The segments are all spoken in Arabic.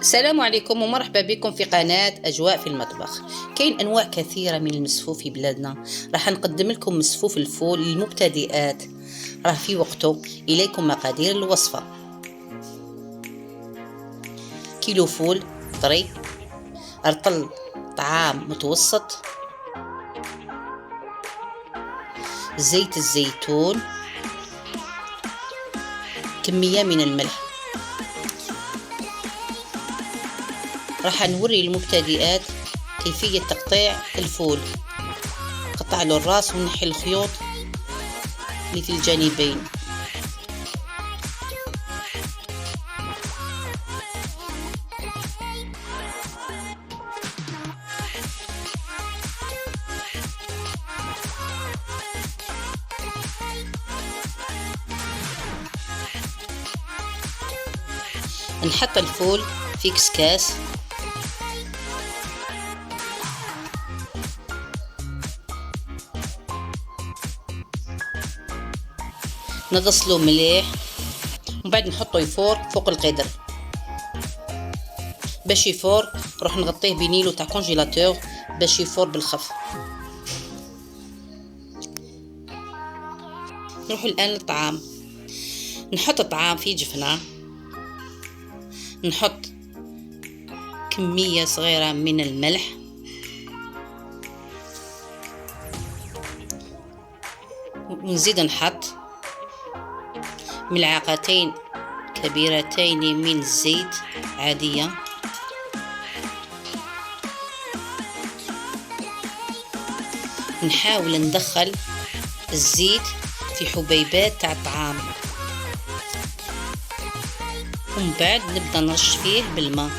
السلام عليكم ومرحبا بكم في قناة أجواء في المطبخ. كاين أنواع كثيرة من المسفوف في بلادنا. راح نقدم لكم مسفوف الفول للمبتدئات، راه في وقته. إليكم مقادير الوصفة: كيلو فول طري، رطل طعام متوسط، زيت الزيتون، كمية من الملح. راح نوري المبتدئات كيفية تقطيع الفول. قطع له الراس ونحي الخيوط اللي في الجانبين. نحط الفول في كسكاس، نغسلو مليح ومن بعد نحطو يفور فوق القدر. باش يفور نروح نغطيه بنيلو تاع كونجيلاتور باش يفور بالخف. نروح الان للطعام. نحط الطعام في جفنة، نحط كمية صغيرة من الملح، ونزيد نحط ملعقتين كبيرتين من الزيت عادية، نحاول ندخل الزيت في حبيبات تاع الطعام، ومن بعد نبدا نرش فيه بالماء،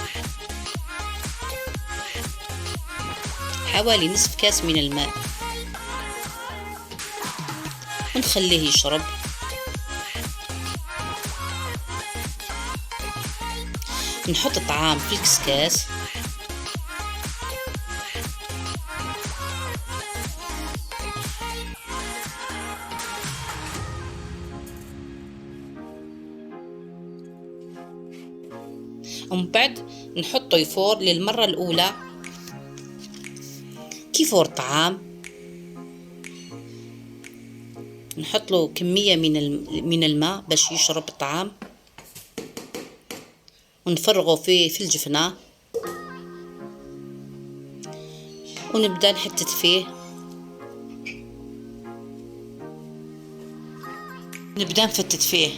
حوالي نصف كاس من الماء، ونخليه يشرب. نحط الطعام في الكسكاس، ومن بعد نحطه يفور للمرة الأولى. كيفور الطعام نحط له كمية من الماء باش يشرب الطعام، ونفرغه في الجفنة، ونبدأ نحتت فيه. نبدأ نفتت فيه.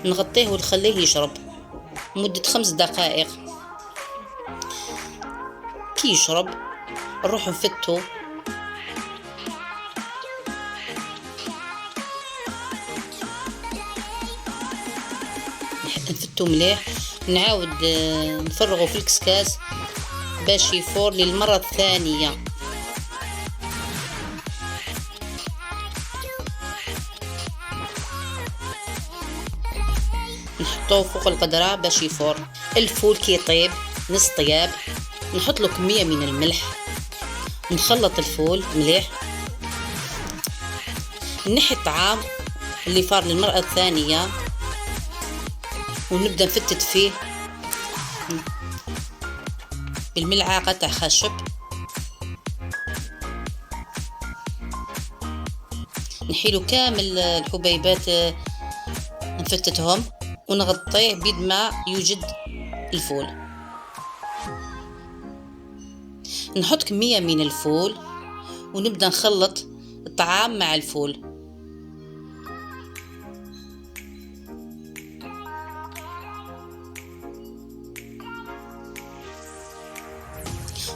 نغطيه ونخليه يشرب مدة 5 دقائق. كي يشرب نروح نفتو، نفتو مليح، نعاود نفرغه في الكسكاس باش يفور للمرة الثانية. نحطوه فوق القدرة باش يفور. الفول كي يطيب نص طياب نحط له كمية من الملح، نخلط الفول مليح، نحي الطعام اللي فار للمرة الثانية، ونبدأ نفتت فيه بالملعقة تاع خشب. نحيلو كامل الحبيبات، نفتتهم ونغطيه بيد ما يوجد الفول. نحط كمية من الفول ونبدأ نخلط الطعام مع الفول.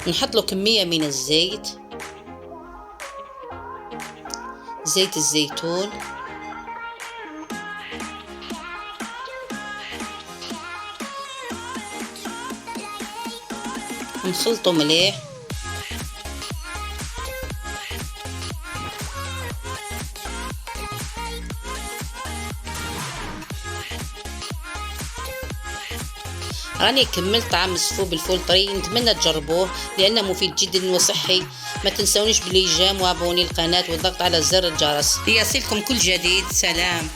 نحط له كمية من الزيت، زيت الزيتون، نخلطه مليح. راني كملت طعام مسفوف بالفول طري، نتمنى تجربوه لانه مفيد جدا وصحي. ما تنسونيش بالاعجاب وابوني القناة والضغط على زر الجرس ليصلكم كل جديد. سلام.